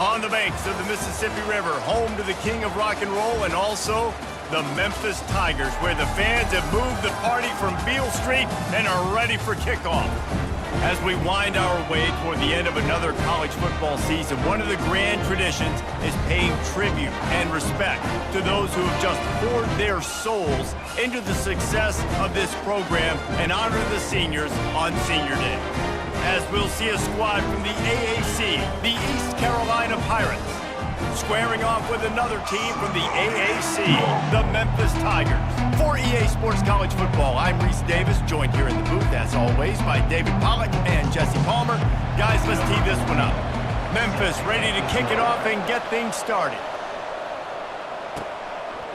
on the banks of the Mississippi River, home to the king of rock and roll and also the Memphis Tigers, where the fans have moved the party from Beale Street and are ready for kickoff. As we wind our way toward the end of another college football season, one of the grand traditions is paying tribute and respect to those who have just poured their souls into the success of this program and honor the seniors on Senior Day. As we'll see a squad from the AAC, the East Carolina Pirates, squaring off with another team from the AAC, the Memphis Tigers. For EA Sports College Football, I'm Reese Davis, joined here in the booth, as always, by David Pollack and Jesse Palmer. Guys, let's tee this one up. Memphis ready to kick it off and get things started.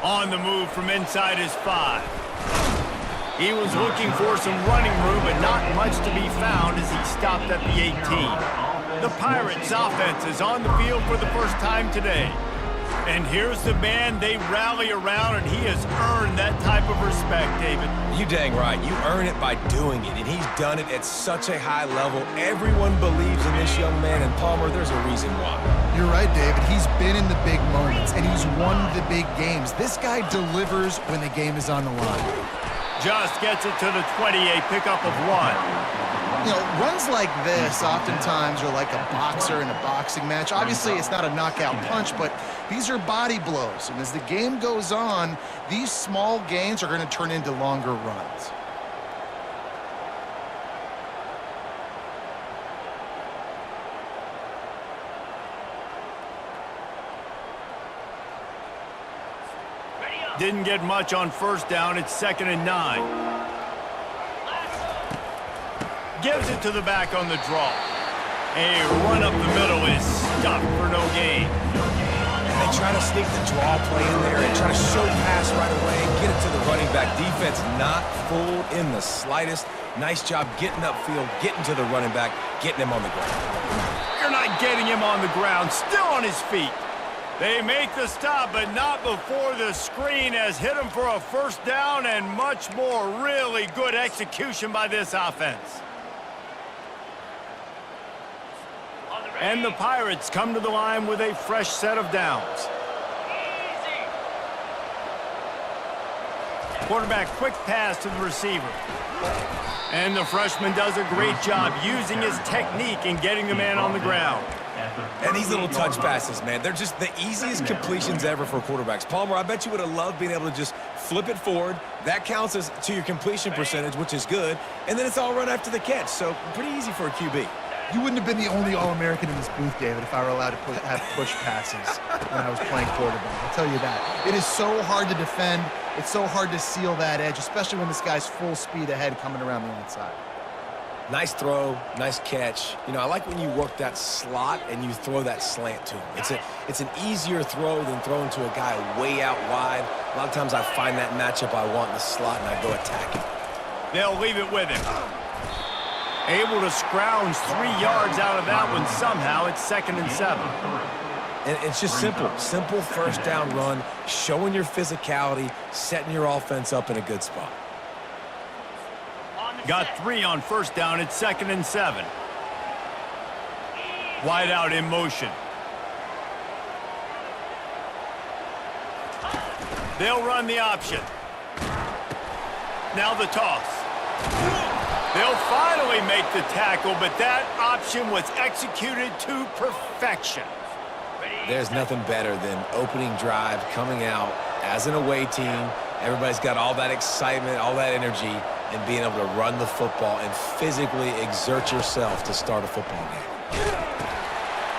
On the move from inside his 5. He was looking for some running room, but not much to be found as he stopped at the 18. The Pirates' offense is on the field for the first time today. And here's the man they rally around, and he has earned that type of respect, David. You dang right. You earn it by doing it, and he's done it at such a high level. Everyone believes in this young man, and Palmer, there's a reason why. You're right, David. He's been in the big moments, and he's won the big games. This guy delivers when the game is on the line. Just gets it to the 20, a pickup of 1. You know, runs like this oftentimes are like a boxer in a boxing match. Obviously, it's not a knockout punch, but these are body blows. And as the game goes on, these small gains are going to turn into longer runs. Didn't get much on first down. It's 2nd and 9. Gives it to the back on the draw. A run up the middle is stopped for no gain. They try to sneak the draw play in there and try to show pass right away and get it to the running back. Defense not fooled in the slightest. Nice job getting upfield, getting to the running back, getting him on the ground. You're not getting him on the ground. Still on his feet. They make the stop, but not before the screen has hit him for a first down and much more. Really good execution by this offense. And the Pirates come to the line with a fresh set of downs. Quarterback quick pass to the receiver. And the freshman does a great job using his technique and getting the man on the ground. And these little touch passes, man, they're just the easiest completions ever for quarterbacks. Palmer, I bet you would have loved being able to just flip it forward. That counts as to your completion percentage, which is good. And then it's all run after the catch, so pretty easy for a QB. You wouldn't have been the only All-American in this booth, David, if I were allowed to have push passes when I was playing quarterback. I'll tell you that. It is so hard to defend. It's so hard to seal that edge, especially when this guy's full speed ahead coming around the outside. Nice throw, nice catch. You know, I like when you work that slot and you throw that slant to him. It's an easier throw than throwing to a guy way out wide. A lot of times I find that matchup I want in the slot and I go attack him. They'll leave it with him. Able to scrounge 3 yards out of that one somehow. It's 2nd and 7. And it's just simple. Simple first down run, showing your physicality, setting your offense up in a good spot. Got 3 on first down. It's 2nd and 7. Wide out in motion. They'll run the option. Now the toss. They'll finally make the tackle, but that option was executed to perfection. There's nothing better than opening drive, coming out as an away team. Everybody's got all that excitement, all that energy, and being able to run the football and physically exert yourself to start a football game.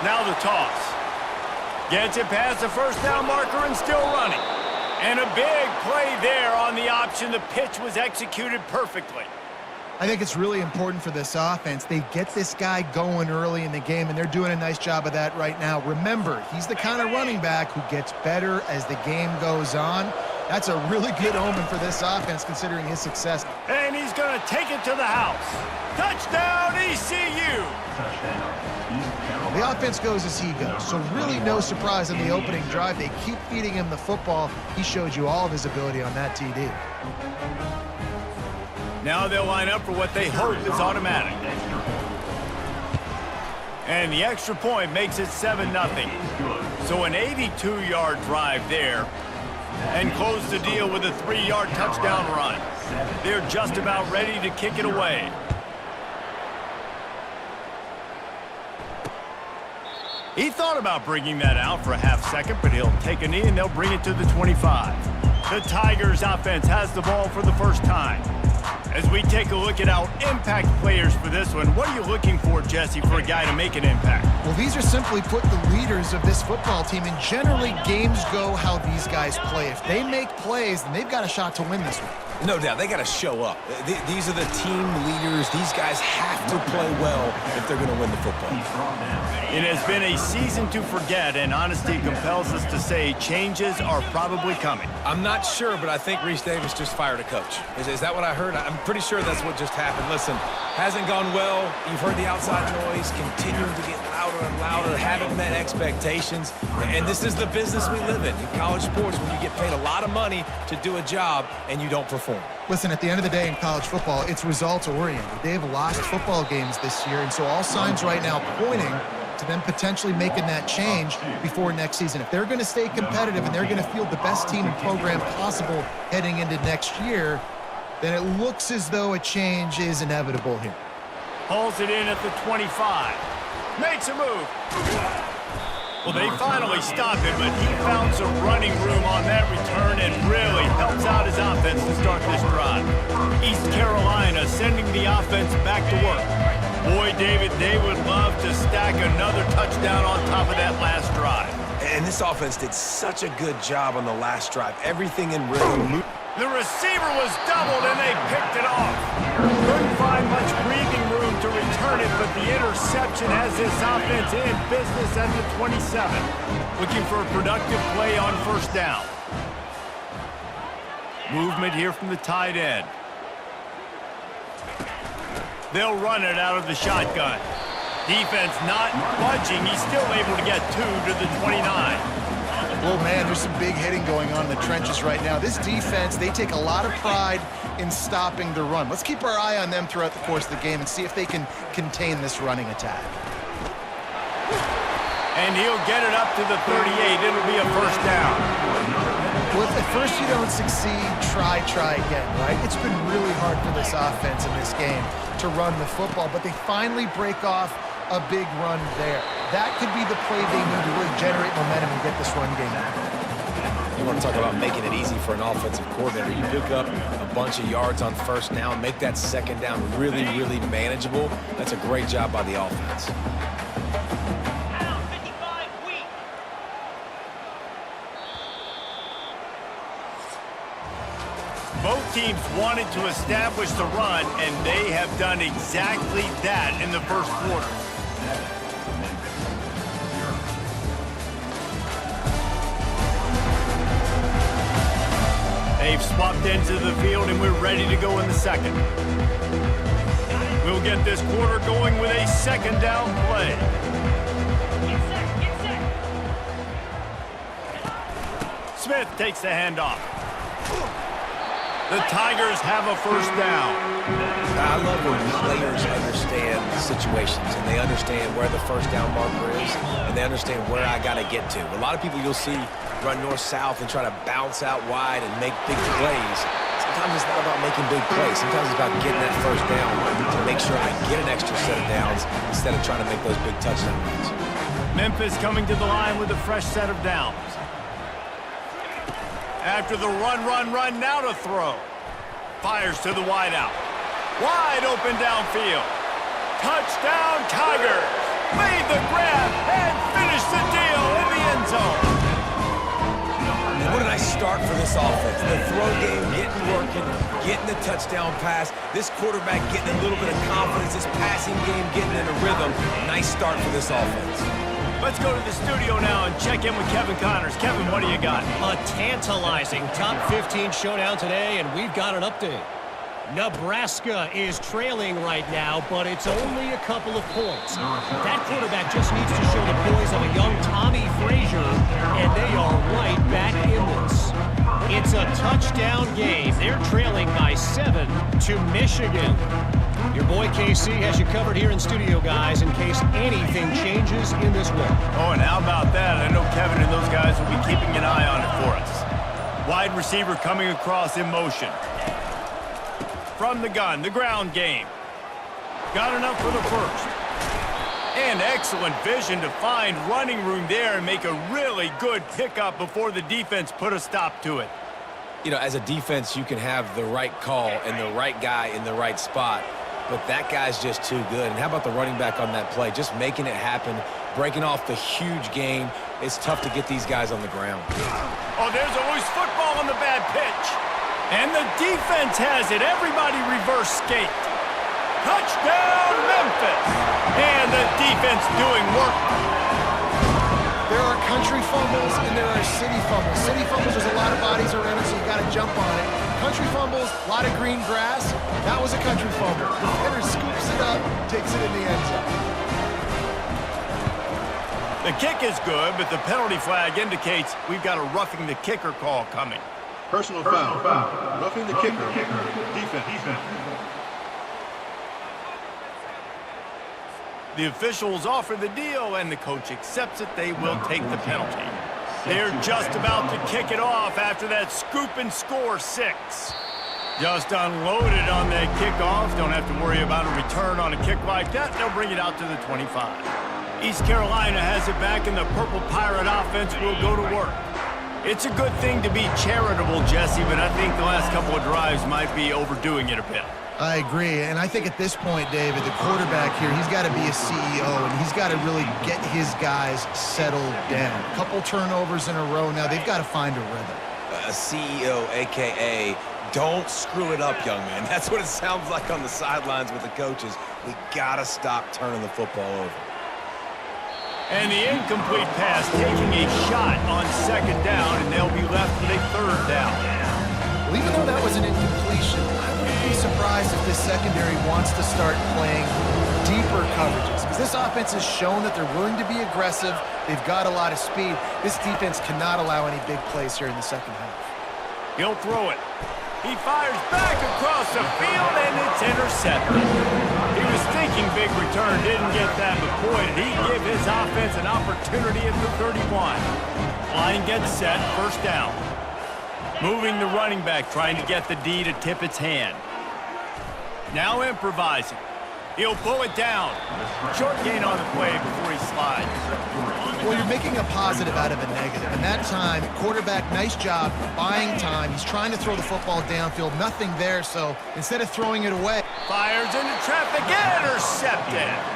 Now the toss. Gets it past the first down marker and still running. And a big play there on the option. The pitch was executed perfectly. I think it's really important for this offense. They get this guy going early in the game, and they're doing a nice job of that right now. Remember, he's the kind of running back who gets better as the game goes on. That's a really good omen for this offense, considering his success. And he's going to take it to the house. Touchdown, ECU! The offense goes as he goes, so really no surprise in the opening drive. They keep feeding him the football. He showed you all of his ability on that TD. Now they'll line up for what they hope is automatic. And the extra point makes it 7-0. So an 82-yard drive there. And close the deal with a 3-yard touchdown run. They're just about ready to kick it away. He thought about bringing that out for a half second, but he'll take a knee and they'll bring it to the 25. The Tigers offense has the ball for the first time. As we take a look at our impact players for this one, what are you looking for, Jesse, for a guy to make an impact? Well, these are simply put the leaders of this football team, and generally games go how these guys play. If they make plays, then they've got a shot to win this one. No doubt, they got to show up. These are the team leaders. These guys have to play well if they're going to win the football. It has been a season to forget, and honesty compels us to say changes are probably coming. I'm not sure, but I think Reese Davis just fired a coach. Is that what I heard? I'm pretty sure that's what just happened. Listen, hasn't gone well. You've heard the outside noise, continuing to get louder and louder, haven't met expectations. And this is the business we live in college sports, when you get paid a lot of money to do a job and you don't perform. Listen, at the end of the day in college football, it's results-oriented. They've lost football games this year, and so all signs right now pointing to them potentially making that change before next season. If they're going to stay competitive and they're going to field the best team and program possible heading into next year, then it looks as though a change is inevitable here. Hauls it in at the 25. Makes a move. Well, they finally stopped him, but he found some running room on that return and really helps out his offense to start this drive. East Carolina sending the offense back to work. Boy, David, they would love to stack another touchdown on top of that last drive. And this offense did such a good job on the last drive. Everything in rhythm. The receiver was doubled, and they picked it off. Couldn't find much breathing room to return it, but the interception has this offense in business at the 27. Looking for a productive play on first down. Movement here from the tight end. They'll run it out of the shotgun. Defense not budging. He's still able to get 2 to the 29. Well, man, there's some big hitting going on in the trenches right now. This defense, they take a lot of pride in stopping the run. Let's keep our eye on them throughout the course of the game and see if they can contain this running attack. And he'll get it up to the 38. It'll be a first down. Well, if at first you don't succeed, try again, right? It's been really hard for this offense in this game to run the football, but they finally break off a big run there. That could be the play they need to really generate momentum and get this run game out. You want to talk about making it easy for an offensive coordinator. You pick up a bunch of yards on first down, make that second down really, really manageable. That's a great job by the offense. Both teams wanted to establish the run, and they have done exactly that in the first quarter. They've swapped ends of the field, and we're ready to go in the second. We'll get this quarter going with a second down play. Smith takes the handoff. The Tigers have a first down. I love when players understand situations and they understand where the first down marker is and they understand where I got to get to. A lot of people you'll see run north-south and try to bounce out wide and make big plays. Sometimes it's not about making big plays. Sometimes it's about getting that first down to make sure I get an extra set of downs instead of trying to make those big touchdown runs. Memphis coming to the line with a fresh set of downs. After the run, now to throw. Fires to the wideout. Wide open downfield. Touchdown, Tigers. Made the grab and finished the deal in the end zone. And what a nice start for this offense. The throw game getting working, getting the touchdown pass. This quarterback getting a little bit of confidence. This passing game getting in a rhythm. Nice start for this offense. Let's go to the studio now and check in with Kevin Connors. Kevin, what do you got? A tantalizing top 15 showdown today, and we've got an update. Nebraska is trailing right now, but it's only a couple of points. That quarterback just needs to show the poise of a young Tommy Frazier, and they are right back in this. It's a touchdown game. They're trailing by 7 to Michigan. Your boy KC has you covered here in studio, guys, in case anything changes in this one. Oh, and how about that? I know Kevin and those guys will be keeping an eye on it for us. Wide receiver coming across in motion. From the gun, the ground game. Got enough for the first. And excellent vision to find running room there and make a really good pickup before the defense put a stop to it. You know, as a defense, you can have the right call and the right guy in the right spot, but that guy's just too good. And how about the running back on that play? Just making it happen, breaking off the huge gain. It's tough to get these guys on the ground. Oh, there's a loose football on the bad pitch. And the defense has it. Everybody reverse skate. Touchdown, Memphis! And the defense doing work. There are country fumbles and there are city fumbles. City fumbles, there's a lot of bodies around it, so you got to jump on it. Country fumbles, a lot of green grass. That was a country fumble. The hitter scoops it up, takes it in the end zone. The kick is good, but the penalty flag indicates we've got a roughing the kicker call coming. Personal foul. Roughing the kicker. Defense. The officials offer the deal, and the coach accepts it. They will take the penalty. They're just about to kick it off after that scoop and score 6. Just unloaded on that kickoff. Don't have to worry about a return on a kick like that. They'll bring it out to the 25. East Carolina has it back, and the Purple Pirate offense will go to work. It's a good thing to be charitable, Jesse, but I think the last couple of drives might be overdoing it a bit. I agree, and I think at this point, David, the quarterback here, he's got to be a CEO, and he's got to really get his guys settled down. A couple turnovers in a row now. They've got to find a rhythm. A CEO, a.k.a. don't screw it up, young man. That's what it sounds like on the sidelines with the coaches. We got to stop turning the football over. And the incomplete pass taking a shot on second down, and they'll be left with a third down. Well, even though that was an incompletion, I wouldn't be surprised if this secondary wants to start playing deeper coverages, because this offense has shown that they're willing to be aggressive. They've got a lot of speed. This defense cannot allow any big plays here in the second half. He'll throw it. He fires back across the field, and it's intercepted. He was thinking big return, didn't get that, but boy, did he give his offense an opportunity at the 31. Line gets set, first down. Moving the running back, trying to get the D to tip its hand. Now improvising. He'll pull it down. Short gain on the play before he slides. Well, you're making a positive out of a negative. And that time, quarterback, nice job buying time. He's trying to throw the football downfield. Nothing there, so instead of throwing it away. Fires into traffic, intercepted.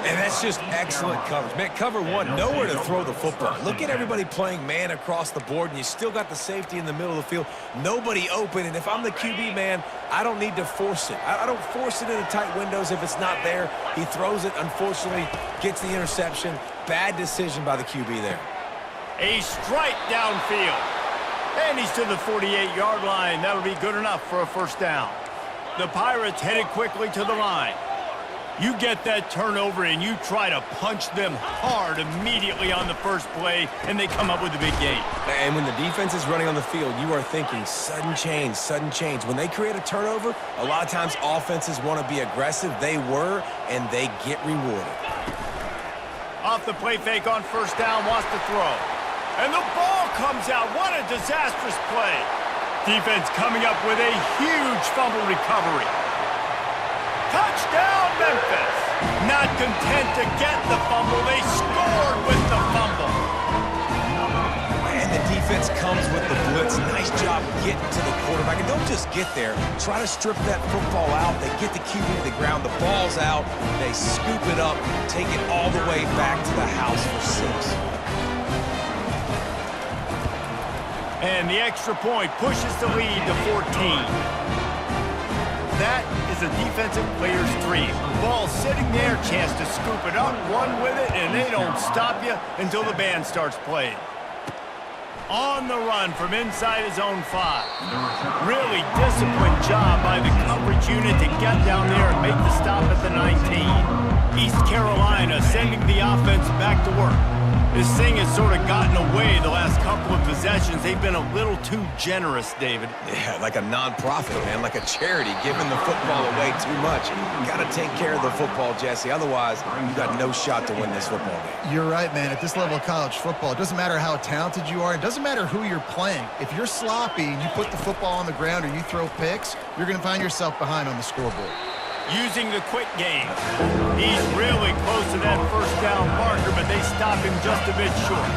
And that's just excellent coverage. Man, cover one, nowhere to throw the football. Look at everybody playing man across the board, and you still got the safety in the middle of the field. Nobody open, and if I'm the QB, man, I don't need to force it. I don't force it into tight windows if it's not there. He throws it, unfortunately, gets the interception. Bad decision by the QB there. A strike downfield. And he's to the 48-yard line. That'll be good enough for a first down. The Pirates headed quickly to the line. You get that turnover and you try to punch them hard immediately on the first play, and they come up with a big gain. And when the defense is running on the field, you are thinking sudden change, sudden change. When they create a turnover, a lot of times offenses want to be aggressive. They were, and they get rewarded. Off the play fake on first down, wants to throw. And the ball comes out. What a disastrous play. Defense coming up with a huge fumble recovery. Touchdown, Memphis! Not content to get the fumble, they scored with the fumble. And the defense comes with the blitz. Nice job getting to the quarterback. And don't just get there. Try to strip that football out. They get the QB to the ground. The ball's out. They scoop it up, take it all the way back to the house for 6. And the extra point pushes the lead to 14. That is a defensive player's dream. Ball sitting there, chance to scoop it up, run with it, and they don't stop you until the band starts playing. On the run from inside his own 5. Really disciplined job by the coverage unit to get down there and make the stop at the 19. East Carolina sending the offense back to work. This thing has sort of gotten away the last couple of possessions. They've been a little too generous, David. Yeah, like a non-profit, man, like a charity, giving the football away too much. You got to take care of the football, Jesse. Otherwise, you got no shot to win this football game. You're right, man. At this level of college football, it doesn't matter how talented you are. It doesn't matter who you're playing. If you're sloppy and you put the football on the ground or you throw picks, you're going to find yourself behind on the scoreboard. using the quick game. He's really close to that first down marker, but they stop him just a bit short.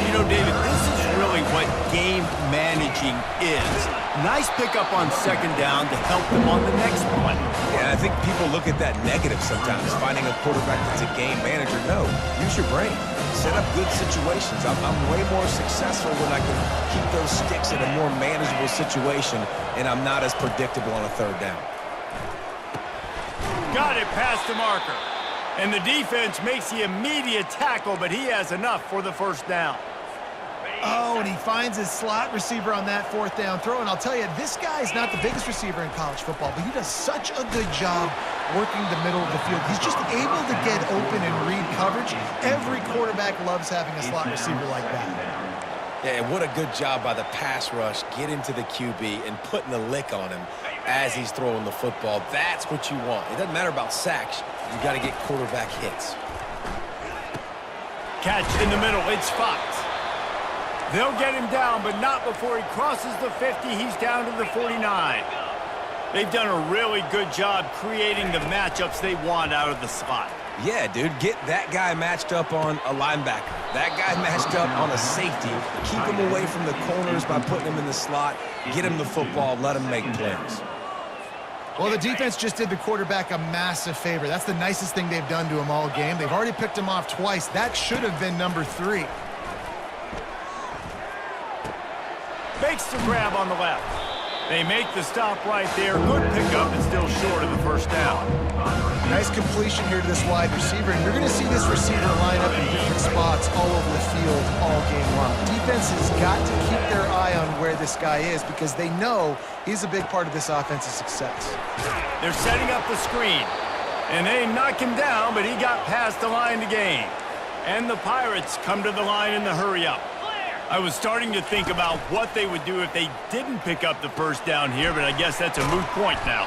You know, David, this is really what game managing is. Nice pickup on second down to help them on the next play. Yeah, I think people look at that negative sometimes, finding a quarterback that's a game manager. No, use your brain. Set up good situations. I'm way more successful when I can keep those sticks in a more manageable situation, and I'm not as predictable on a third down. Got it past the marker. And the defense makes the immediate tackle, but he has enough for the first down. Oh, and he finds his slot receiver on that fourth down throw. And I'll tell you, this guy's not the biggest receiver in college football, but he does such a good job working the middle of the field. He's just able to get open and read coverage. Every quarterback loves having a slot receiver like that. Yeah, and what a good job by the pass rush, getting to the QB and putting the lick on him as he's throwing the football. That's what you want. It doesn't matter about sacks. You got to get quarterback hits. Catch in the middle. It's Fox. They'll get him down, but not before he crosses the 50. He's down to the 49. They've done a really good job creating the matchups they want out of the slot. Yeah, dude, get that guy matched up on a linebacker. That guy matched up on a safety. Keep him away from the corners by putting him in the slot. Get him the football. Let him make plays. Well, the defense just did the quarterback a massive favor. That's the nicest thing they've done to him all game. They've already picked him off twice. That should have been number 3. Makes the grab on the left. They make the stop right there. Good pickup, but still short of the first down. Nice completion here to this wide receiver, and you're going to see this receiver line up in different spots all over the field all game long. Defense has got to keep their eye on where this guy is because they know he's a big part of this offense's success. They're setting up the screen, and they knock him down, but he got past the line to gain. And the Pirates come to the line in the hurry-up. I was starting to think about what they would do if they didn't pick up the first down here, but I guess that's a moot point now.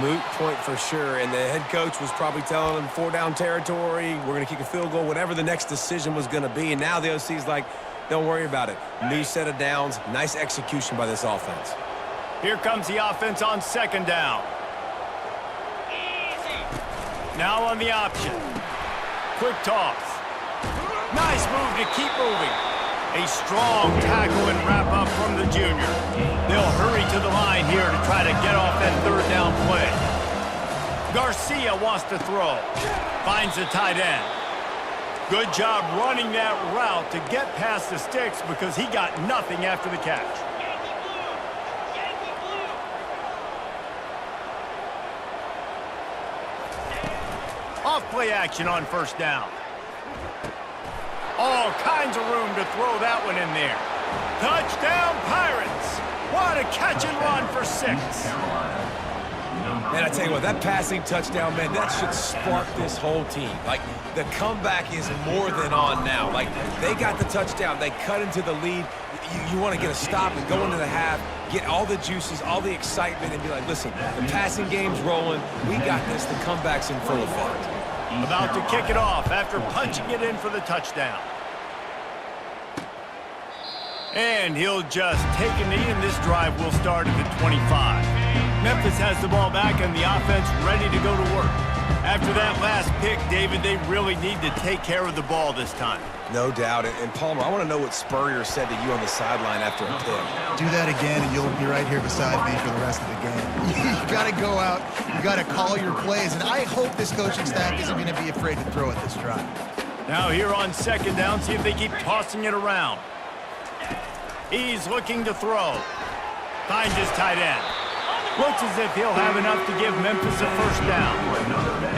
Moot point for sure, and the head coach was probably telling them 4-down territory, we're going to kick a field goal, whatever the next decision was going to be, and now the OC's like, don't worry about it. New set of downs, nice execution by this offense. Here comes the offense on second down. Now on the option. Quick toss. Nice move to keep moving. A strong tackle and wrap up from the junior. They'll hurry to the line here to try to get off that third down play. Garcia wants to throw. Finds the tight end. Good job running that route to get past the sticks because he got nothing after the catch. Off play action on first down. All kinds of room to throw that one in there. Touchdown, Pirates. What a catch and run for 6. Man, I tell you what, that passing touchdown, man, that should spark this whole team. Like, the comeback is more than on now. Like, they got the touchdown. They cut into the lead. You want to get a stop and go into the half, get all the juices, all the excitement, and be like, listen, the passing game's rolling. We got this. The comeback's in full effect. About to kick it off after punching it in for the touchdown. And he'll just take a knee, and this drive will start at the 25. Memphis has the ball back and the offense ready to go to work. After that last pick, David, they really need to take care of the ball this time. No doubt. And Palmer, I want to know what Spurrier said to you on the sideline after a pick. Do that again, and you'll be right here beside me for the rest of the game. You got to go out. You got to call your plays, and I hope this coaching staff isn't going to be afraid to throw at this drive. Now here on second down, see if they keep tossing it around. He's looking to throw. Finds his tight end. Looks as if he'll have enough to give Memphis a first down.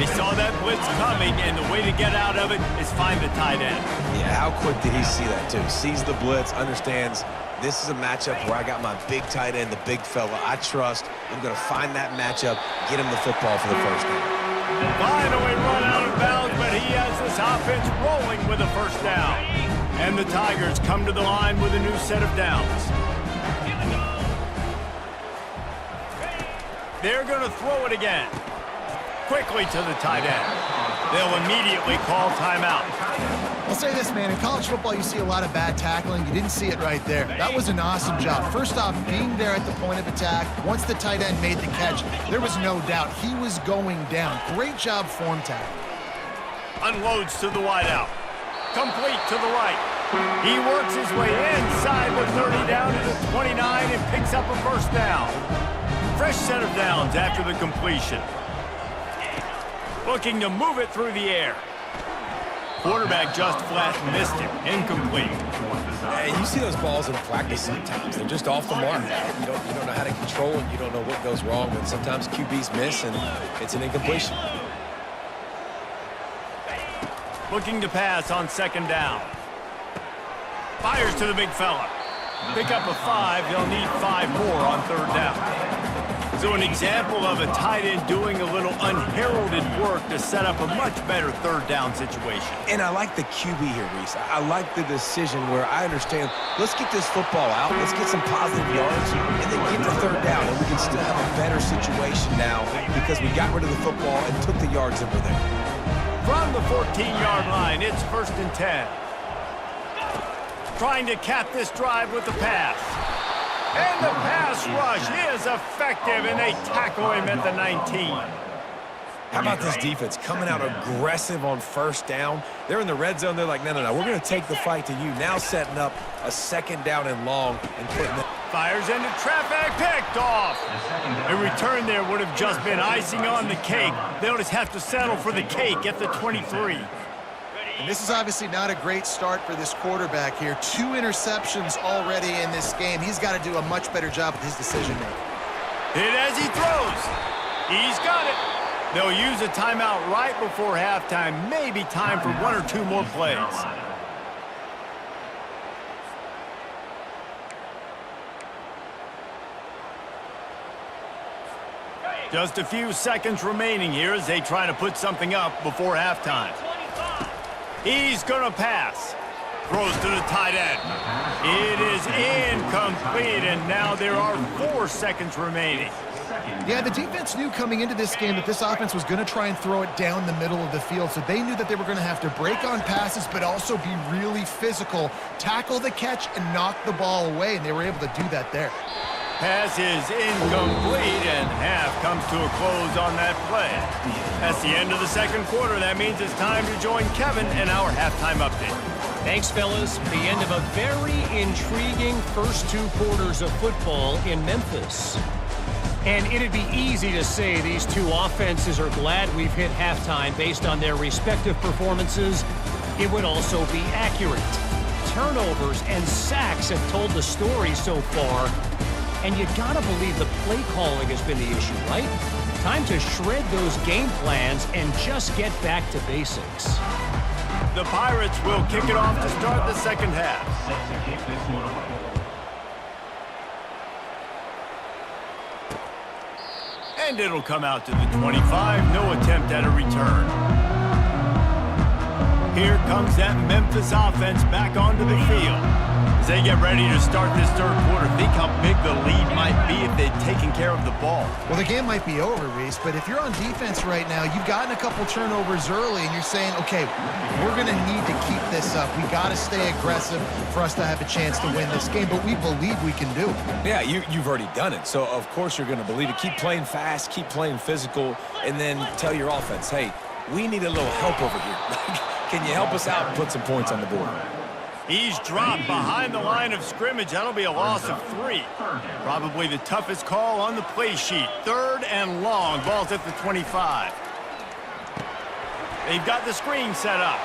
They saw that blitz coming, and the way to get out of it is find the tight end. Yeah, how quick did he see that, too? Sees the blitz, understands this is a matchup where I got my big tight end, the big fella I trust. I'm going to find that matchup, get him the football for the first down. Finally run out of bounds, but he has this offense rolling with a first down. And the Tigers come to the line with a new set of downs. They're going to throw it again. Quickly to the tight end. They'll immediately call timeout. I'll say this, man. In college football, you see a lot of bad tackling. You didn't see it right there. That was an awesome job. First off, being there at the point of attack. Once the tight end made the catch, there was no doubt he was going down. Great job form tackle. Unloads to the wideout. Complete to the right. He works his way inside with 30 down to the 29 and picks up a first down. Fresh set of downs after the completion. Looking to move it through the air. Quarterback just flat missed him. Incomplete. Hey, you see those balls in practice sometimes. They're just off the mark. You don't know how to control it. You don't know what goes wrong. But sometimes QBs miss, and it's an incompletion. Looking to pass on second down. Fires to the big fella. Pick up a 5. They'll need 5 more on third down. So an example of a tight end doing a little unheralded work to set up a much better third down situation. And I like the QB here, Reese. I like the decision where I understand, let's get this football out, let's get some positive yards, and then get the third down, and we can still have a better situation now because we got rid of the football and took the yards that were there. From the 14-yard line, it's 1st and 10. Trying to cap this drive with the pass. And the pass rush is effective, and they tackle him at the 19. How about this defense coming out aggressive on first down? They're in the red zone. They're like, no, we're going to take the fight to you. Now setting up a second down and long and putting it. Fires into traffic, picked off. A return there would have just been icing on the cake. They'll just have to settle for the cake at the 23. And this is obviously not a great start for this quarterback here. 2 interceptions already in this game. He's got to do a much better job with his decision-making. Hit as he throws. He's got it. They'll use a timeout right before halftime. Maybe time for 1 or 2 more plays. Just a few seconds remaining here as they try to put something up before halftime. He's going to pass. Throws to the tight end. It is incomplete, and now there are 4 seconds remaining. Yeah, the defense knew coming into this game that this offense was going to try and throw it down the middle of the field, so they knew that they were going to have to break on passes but also be really physical, tackle the catch, and knock the ball away, and they were able to do that there. Pass is incomplete, and half comes to a close on that play. That's the end of the second quarter. That means it's time to join Kevin in our halftime update. Thanks, fellas. The end of a very intriguing first 2 quarters of football in Memphis. And it'd be easy to say these 2 offenses are glad we've hit halftime based on their respective performances. It would also be accurate. Turnovers and sacks have told the story so far. And you gotta believe the play calling has been the issue, right? Time to shred those game plans and just get back to basics. The Pirates will kick it off to start the second half. And it'll come out to the 25. No attempt at a return. Here comes that Memphis offense back onto the field. As they get ready to start this third quarter, think how big the lead might be if they'd taken care of the ball. Well, the game might be over, Reese, but if you're on defense right now, you've gotten a couple turnovers early, and you're saying, okay, we're going to need to keep this up. We got to stay aggressive for us to have a chance to win this game, but we believe we can do it. Yeah, you've already done it, so of course you're going to believe it. Keep playing fast, keep playing physical, and then tell your offense, hey, we need a little help over here. Can you help us out and put some points on the board? He's dropped behind the line of scrimmage. That'll be a loss of 3. Probably the toughest call on the play sheet. 3rd and long. Ball's at the 25. They've got the screen set up.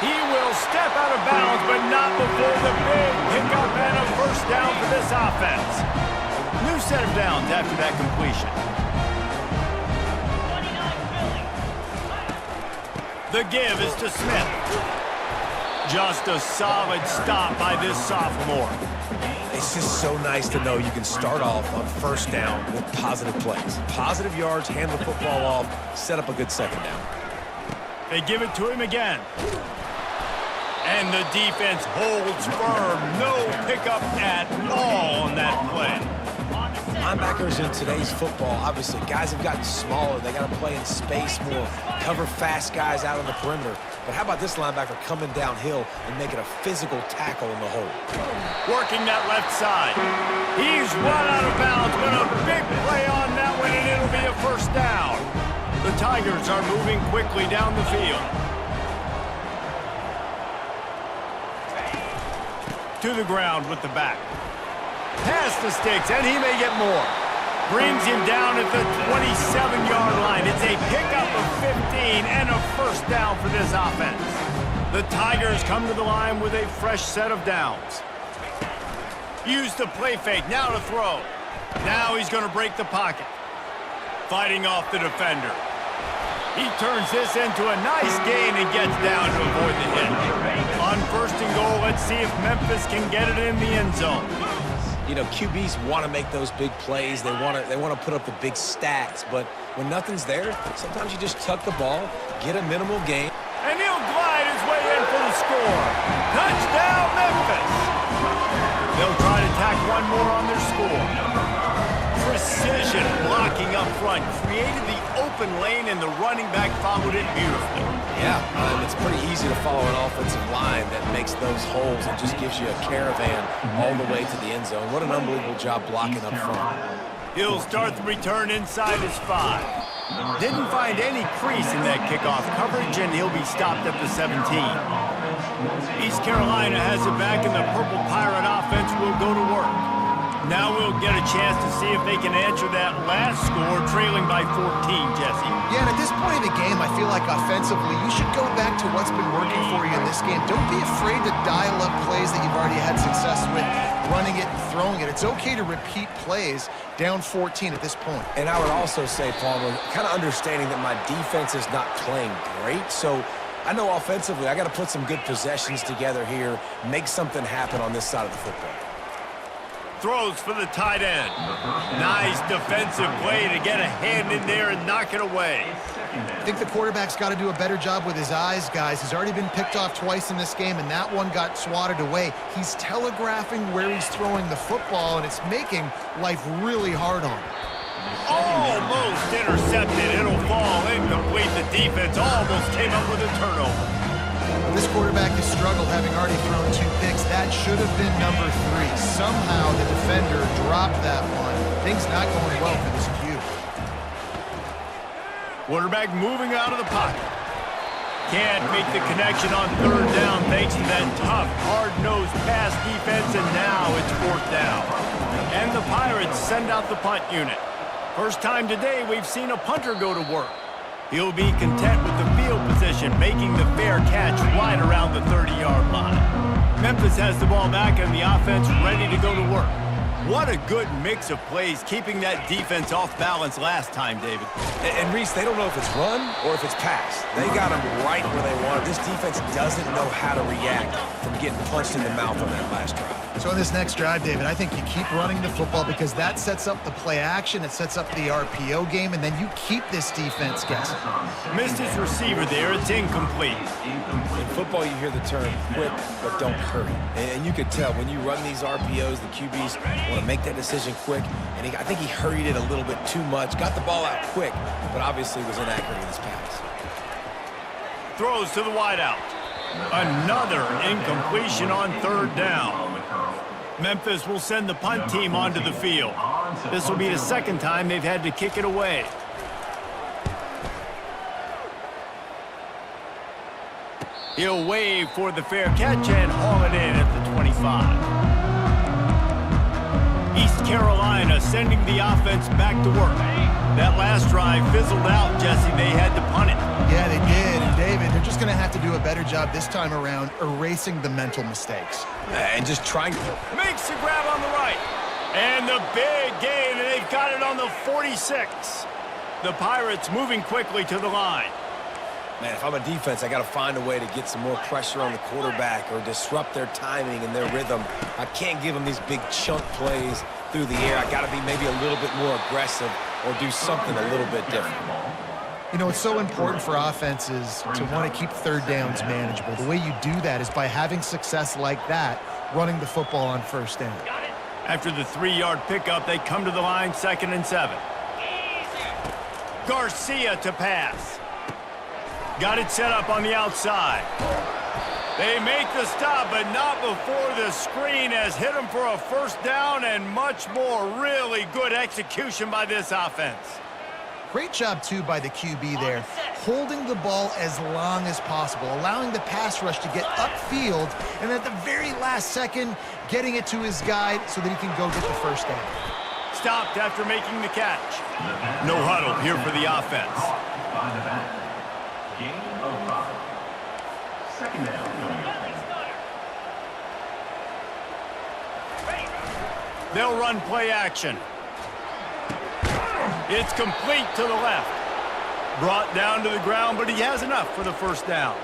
He will step out of bounds, but not before the big pickup and a first down for this offense. New set of downs after that completion. The give is to Smith. Just a solid stop by this sophomore. It's just so nice to know you can start off on first down with positive plays. Positive yards, hand the football off, set up a good second down. They give it to him again. And the defense holds firm. No pickup at all on that play. Linebackers in today's football, obviously, guys have gotten smaller. They got to play in space more, cover fast guys out on the perimeter. But how about this linebacker coming downhill and making a physical tackle in the hole? Working that left side. He's run out of bounds, but a big play on that one, and it'll be a first down. The Tigers are moving quickly down the field. To the ground with the back. Past the sticks, and he may get more. Brings him down at the 27-yard line. It's a pickup of 15 and a first down for this offense. The Tigers come to the line with a fresh set of downs. Use the play fake, now to throw. Now he's going to break the pocket. Fighting off the defender. He turns this into a nice gain and gets down to avoid the hit. On first and goal, let's see if Memphis can get it in the end zone. You know, QBs want to make those big plays. They want to put up the big stats. But when nothing's there, sometimes you just tuck the ball, get a minimal gain. And he'll glide his way in for the score. Touchdown, Memphis. They'll try to tack one more on their score. Precision blocking up front created the open lane, and the running back followed it beautifully. Yeah, it's pretty easy to follow an offensive line that makes those holes and just gives you a caravan all the way to the end zone. What an unbelievable job blocking up front. He'll start the return inside his 5. Didn't find any crease in that kickoff coverage, and he'll be stopped at the 17. East Carolina has it back, and the Purple Pirate offense will go to work. Now we'll get a chance to see if they can answer that last score, trailing by 14, Jesse. Yeah, and at this point in the game, I feel like offensively, you should go back to what's been working for you in this game. Don't be afraid to dial up plays that you've already had success with, running it and throwing it. It's okay to repeat plays down 14 at this point. And I would also say, Palmer, kind of understanding that my defense is not playing great, so I know offensively I got to put some good possessions together here, make something happen on this side of the football. Throws for the tight end. Nice defensive play to get a hand in there and knock it away. I think the quarterback's got to do a better job with his eyes, guys. He's already been picked off twice in this game, and that one got swatted away. He's telegraphing where he's throwing the football, and it's making life really hard on him. Almost intercepted. It'll fall incomplete. The defense almost came up with a turnover. This quarterback has struggled, having already thrown 2 picks. That should have been number 3. Somehow the defender dropped that one. Things not going well for this Q. Quarterback moving out of the pocket. Can't make the connection on third down thanks to that tough, hard-nosed pass defense, and now it's fourth down. And the Pirates send out the punt unit. First time today we've seen a punter go to work. He'll be content with the field position, making the fair catch right around the 30-yard line. Memphis has the ball back and the offense ready to go to work. What a good mix of plays, keeping that defense off balance last time, David. And Reese, they don't know if it's run or if it's pass. They got them right where they want it. This defense doesn't know how to react from getting punched in the mouth on that last drive. So in this next drive, David, I think you keep running the football because that sets up the play action, it sets up the RPO game, and then you keep this defense guessing. Missed his receiver there. It's incomplete. In football, you hear the term quick, but don't hurry. And you could tell when you run these RPOs, the QBs want to make that decision quick, and I think he hurried it a little bit too much, got the ball out quick, but obviously was inaccurate in his pass. Throws to the wideout. Another incompletion on third down. Memphis will send the punt team onto the field. This will be the second time they've had to kick it away. He'll wave for the fair catch and haul it in at the 25. East Carolina sending the offense back to work. That last drive fizzled out, Jesse. They had to punt it. Yeah, they did. And David, they're just going to have to do a better job this time around erasing the mental mistakes. And just trying to... Makes the grab on the right. And the big gain, and they've got it on the 46. The Pirates moving quickly to the line. Man, if I'm a defense, I got to find a way to get some more pressure on the quarterback or disrupt their timing and their rhythm. I can't give them these big chunk plays through the air. I got to be maybe a little bit more aggressive or do something a little bit different. You know, it's so important for offenses to want to keep third downs manageable. The way you do that is by having success like that, running the football on first down. After the 3-yard pickup, they come to the line, 2nd and 7. Garcia to pass. Got it set up on the outside. They make the stop, but not before the screen has hit them for a first down and much more. Really good execution by this offense. Great job, too, by the QB there, holding the ball as long as possible, allowing the pass rush to get upfield, and at the very last second, getting it to his guy so that he can go get the first down. Stopped after making the catch. No huddle here for the offense. Gain of 5. Second down. They'll run play action. It's complete to the left. Brought down to the ground, but he has enough for the first down.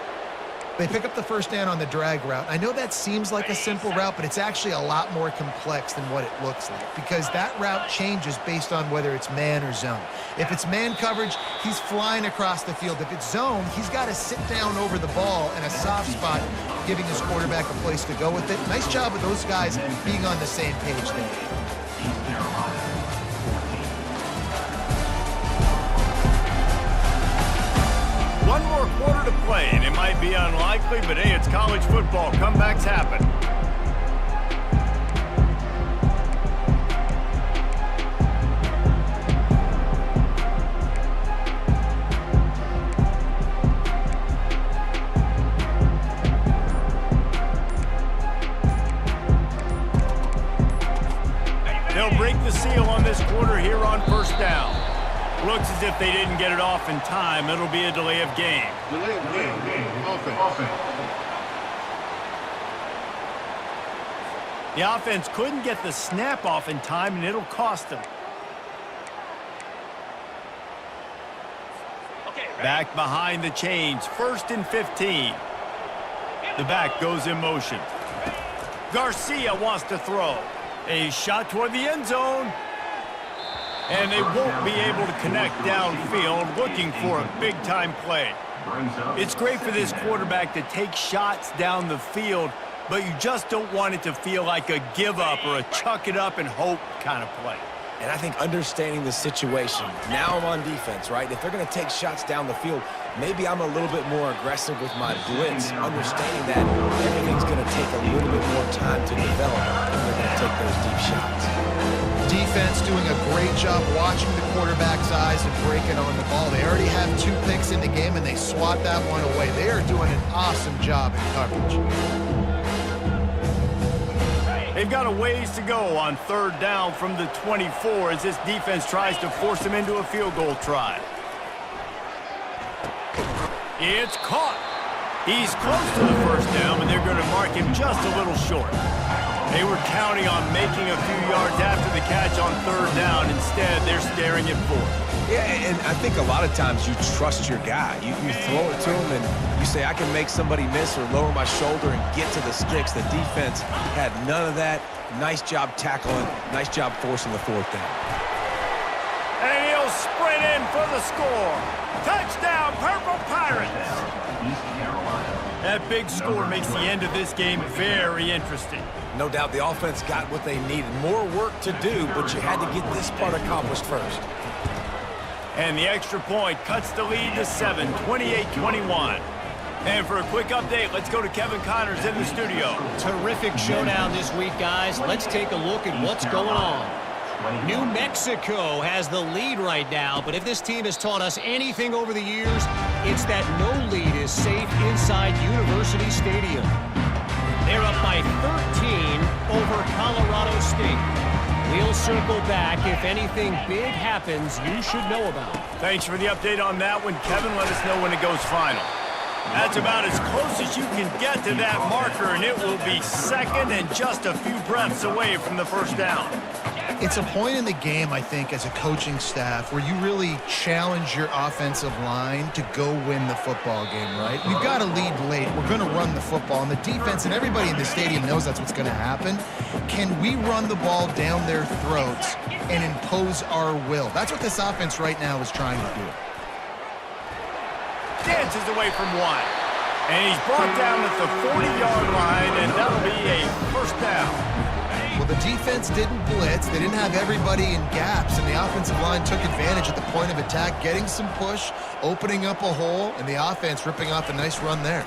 They pick up the first down on the drag route. I know that seems like a simple route, but it's actually a lot more complex than what it looks like because that route changes based on whether it's man or zone. If it's man coverage, he's flying across the field. If it's zone, he's got to sit down over the ball in a soft spot, giving his quarterback a place to go with it. Nice job with those guys being on the same page there. One more quarter to play, and it might be unlikely, but hey, it's college football. Comebacks happen. They'll break the seal on this quarter here on first down. Looks as if they didn't get it off in time. It'll be a delay of game. Delay of game. Offense. The offense couldn't get the snap off in time, and it'll cost them. Back behind the chains, 1st and 15. The back goes in motion. Garcia wants to throw. A shot toward the end zone. And they won't be able to connect downfield, looking for a big-time play. It's great for this quarterback to take shots down the field, but you just don't want it to feel like a give-up or a chuck-it-up and hope kind of play. And I think understanding the situation, now I'm on defense, right? If they're going to take shots down the field, maybe I'm a little bit more aggressive with my blitz, understanding that everything's going to take a little bit more time to develop if they're going to take those deep shots. Defense doing a great job watching the quarterback's eyes and breaking on the ball. They already have 2 picks in the game, and they swat that one away. They are doing an awesome job in coverage. They've got a ways to go on 3rd down from the 24 as this defense tries to force them into a field goal try. It's caught. He's close to the first down, but they're going to mark him just a little short. They were counting on making a few yards after the catch on 3rd down. Instead, they're staring at 4th. Yeah, and I think a lot of times you trust your guy. You throw it to him, and you say, I can make somebody miss or lower my shoulder and get to the sticks. The defense had none of that. Nice job tackling. Nice job forcing the 4th down. And he'll sprint in for the score. Touchdown, Purple Pirates! That big score makes the end of this game very interesting. No doubt the offense got what they needed. More work to do, but you had to get this part accomplished first. And the extra point cuts the lead to 7, 28-21. And for a quick update, let's go to Kevin Connors in the studio. Terrific showdown this week, guys. Let's take a look at what's going on. New Mexico has the lead right now, but if this team has taught us anything over the years, it's that no lead is safe inside University Stadium. They're up by 13 over Colorado State. We'll circle back if anything big happens you should know about. Thanks for the update on that one, Kevin. Let us know when it goes final. That's about as close as you can get to that marker, and it will be second and just a few breaths away from the first down. It's a point in the game, I think, as a coaching staff where you really challenge your offensive line to go win the football game, right? We've got to lead late. We're going to run the football, and the defense and everybody in the stadium knows that's what's going to happen. Can we run the ball down their throats and impose our will? That's what this offense right now is trying to do. Dances away from one. And he's brought down at the 40-yard line, and that'll be a first down. Well, the defense didn't blitz. They didn't have everybody in gaps, and the offensive line took advantage at the point of attack, getting some push, opening up a hole, and the offense ripping off a nice run there.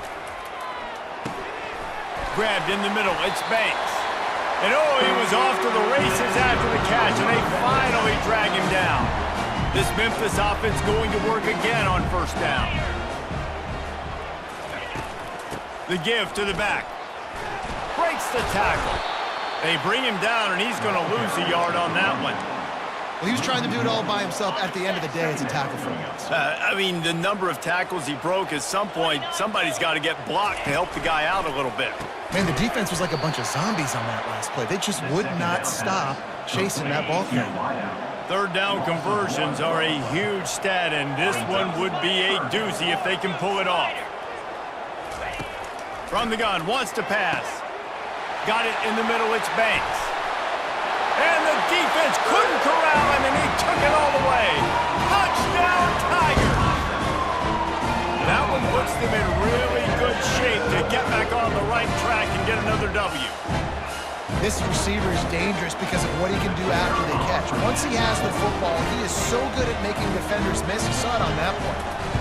Grabbed in the middle. It's Banks. And oh, he was off to the races after the catch, and they finally drag him down. This Memphis offense going to work again on first down. The give to the back. Breaks the tackle. They bring him down, and he's going to lose a yard on that one. Well, he was trying to do it all by himself. At the end of the day, it's a tackle for him. I mean, the number of tackles he broke, at some point, somebody's got to get blocked to help the guy out a little bit. Man, the defense was like a bunch of zombies on that last play. They just would not stop chasing that ball carrier. Third down conversions are a huge stat, and this one would be a doozy if they can pull it off. From the gun, wants to pass. Got it in the middle, it's Banks. And the defense couldn't corral him, and he took it all the way. Touchdown, Tigers! That one puts them in really good shape to get back on the right track and get another W. This receiver is dangerous because of what he can do after they catch. Once he has the football, he is so good at making defenders miss. You saw it on that point.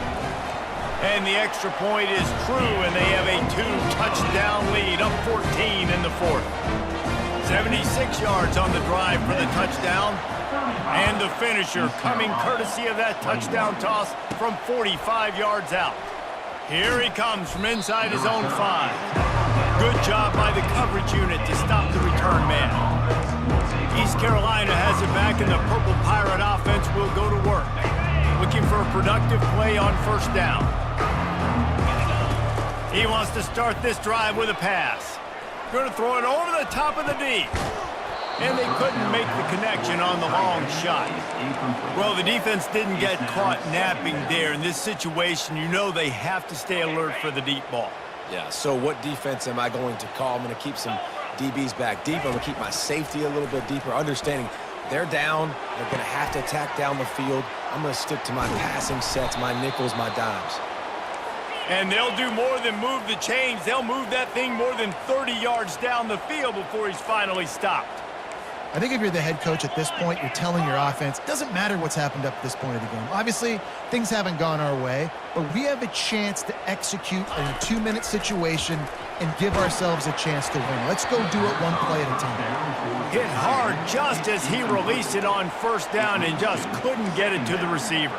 And the extra point is true, and they have a 2-touchdown lead, up 14 in the fourth. 76 yards on the drive for the touchdown. And the finisher coming courtesy of that touchdown toss from 45 yards out. Here he comes from inside his own 5. Good job by the coverage unit to stop the return man. East Carolina has it back, and the Purple Pirate offense will go to work. Looking for a productive play on first down. He wants to start this drive with a pass. Going to throw it over the top of the D. And they couldn't make the connection on the long shot. Well, the defense didn't get caught napping there. In this situation, you know they have to stay alert for the deep ball. Yeah, so what defense am I going to call? I'm going to keep some DBs back deep. I'm going to keep my safety a little bit deeper, understanding they're down. They're going to have to attack down the field. I'm going to stick to my passing sets, my nickels, my dimes. And they'll do more than move the chains. They'll move that thing more than 30 yards down the field before he's finally stopped. I think if you're the head coach at this point, you're telling your offense, it doesn't matter what's happened up to this point of the game. Obviously, things haven't gone our way, but we have a chance to execute in a 2-minute situation and give ourselves a chance to win. Let's go do it one play at a time. Hit hard just as he released it on first down and just couldn't get it to the receiver.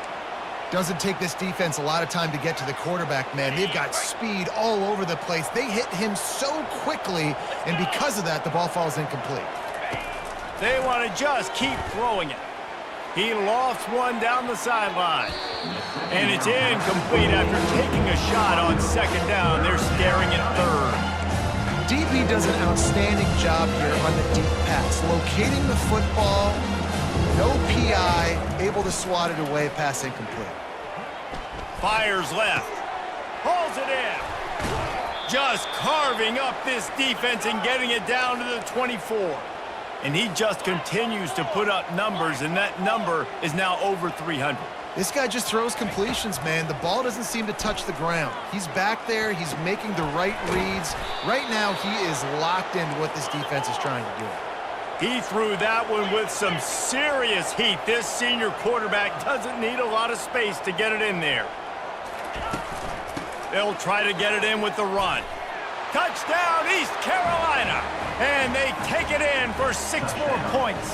Doesn't take this defense a lot of time to get to the quarterback, man. They've got speed all over the place. They hit him so quickly, and because of that, the ball falls incomplete. They want to just keep throwing it. He lofts one down the sideline. And it's incomplete after taking a shot on second down. They're staring at third. DB does an outstanding job here on the deep pass. Locating the football, no PI, able to swat it away, pass incomplete. Fires left. Pulls it in. Just carving up this defense and getting it down to the 24. And he just continues to put up numbers, and that number is now over 300. This guy just throws completions, man. The ball doesn't seem to touch the ground. He's back there. He's making the right reads. Right now, he is locked into what this defense is trying to do. He threw that one with some serious heat. This senior quarterback doesn't need a lot of space to get it in there. They'll try to get it in with the run. Touchdown, East Carolina! And they take it in for 6 more points.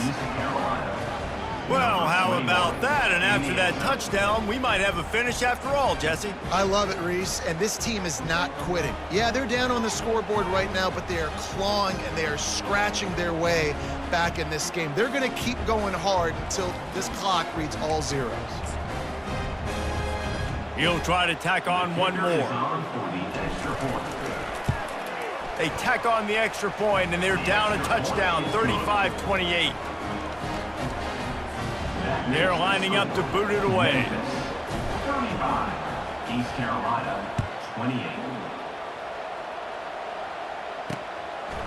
Well, how about that? And after that touchdown, we might have a finish after all, Jesse. I love it, Reese, and this team is not quitting. Yeah, they're down on the scoreboard right now, but they are clawing and they are scratching their way back in this game. They're going to keep going hard until this clock reads all zeros. He'll try to tack on one more. They tack on the extra point, and they're down a touchdown, 35-28. They're lining up to boot it away. 35, East Carolina, 28.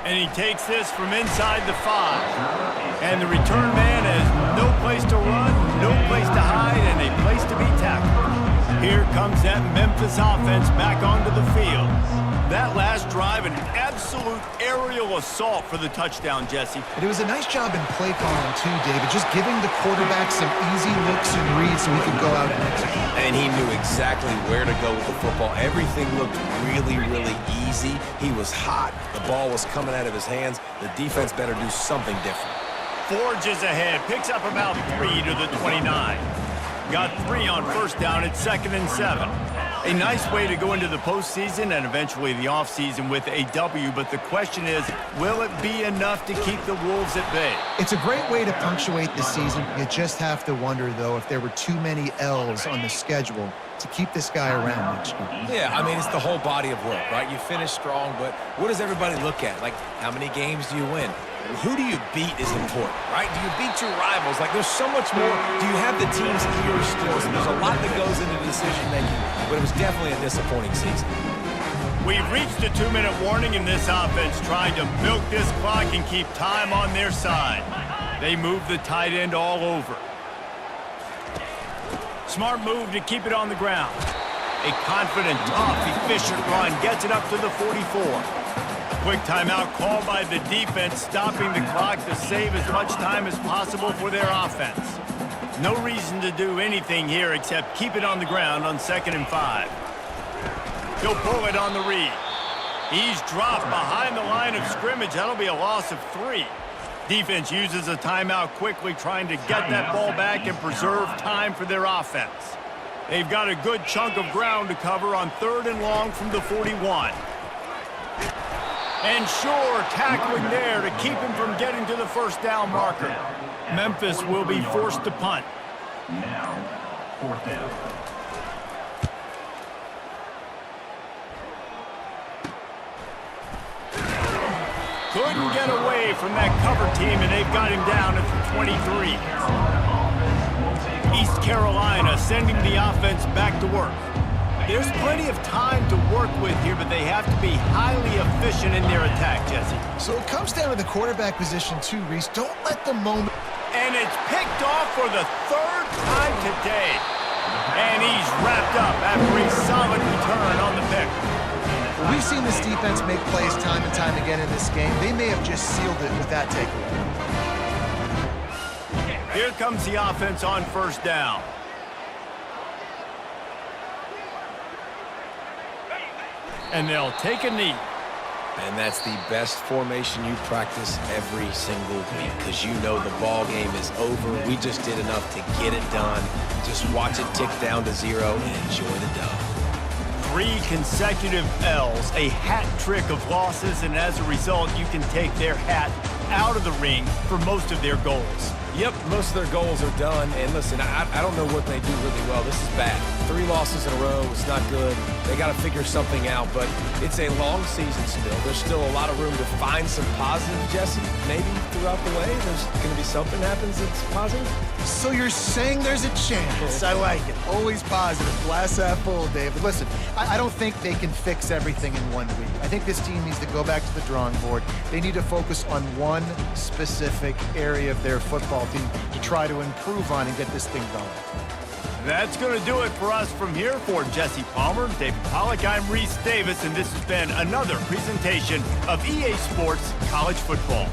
And he takes this from inside the 5. And the return man has no place to run, no place to hide, and a place to be tackled. Here comes that Memphis offense back onto the field. That last drive, an absolute aerial assault for the touchdown, Jesse. And it was a nice job in play calling too, David, just giving the quarterback some easy looks and reads so he could go out and execute. And he knew exactly where to go with the football. Everything looked really, really easy. He was hot. The ball was coming out of his hands. The defense better do something different. Forges ahead, picks up about 3 to the 29. Got 3 on first down at 2nd and 7. A nice way to go into the postseason and eventually the offseason with a W, but the question is, will it be enough to keep the Wolves at bay? It's a great way to punctuate the season. You just have to wonder, though, if there were too many L's on the schedule to keep this guy around next year. Yeah, I mean, it's the whole body of work, right? You finish strong, but what does everybody look at? Like, how many games do you win? Who do you beat is important, right? Do you beat your rivals? Like, there's so much more. Do you have the team's ears still? So there's a lot that goes into decision-making, but it was definitely a disappointing season. We've reached a 2-minute warning, and this offense trying to milk this clock and keep time on their side. They move the tight end all over. Smart move to keep it on the ground. A confident, tough, efficient run gets it up to the 44. Quick timeout called by the defense, stopping the clock to save as much time as possible for their offense. No reason to do anything here except keep it on the ground on 2nd and 5. He'll pull it on the read. He's dropped behind the line of scrimmage. That'll be a loss of 3. Defense uses a timeout quickly, trying to get that ball back and preserve time for their offense. They've got a good chunk of ground to cover on 3rd and long from the 41. And sure, tackling there to keep him from getting to the first down marker. Memphis will be forced to punt. Now, 4th down. Couldn't get away from that cover team, and they've got him down at the 23. East Carolina sending the offense back to work. There's plenty of time to work with here, but they have to be highly efficient in their attack, Jesse. So it comes down to the quarterback position too, Reese. Don't let the moment... And it's picked off for the 3rd time today. And he's wrapped up after a solid return on the pick. Well, we've seen this defense make plays time and time again in this game. They may have just sealed it with that takeaway. Here comes the offense on first down. And they'll take a knee. And that's the best formation you practice every single week because you know the ball game is over. We just did enough to get it done. Just watch it tick down to 0 and enjoy the dub. 3 consecutive L's, a hat trick of losses, and as a result, you can take their hat out of the ring for most of their goals. Yep, most of their goals are done. And listen, I don't know what they do really well. This is bad. 3 losses in a row. It's not good. They got to figure something out, but it's a long season still. There's still a lot of room to find some positive, Jesse. Maybe throughout the way, there's going to be something happens that's positive. So you're saying there's a chance. I like it. Always positive. Glass half full, David. Listen, I don't think they can fix everything in 1 week. I think this team needs to go back to the drawing board. They need to focus on one specific area of their football team to try to improve on and get this thing going. That's going to do it for us from here. For Jesse Palmer, David Pollack, I'm Reese Davis, and this has been another presentation of EA Sports College Football.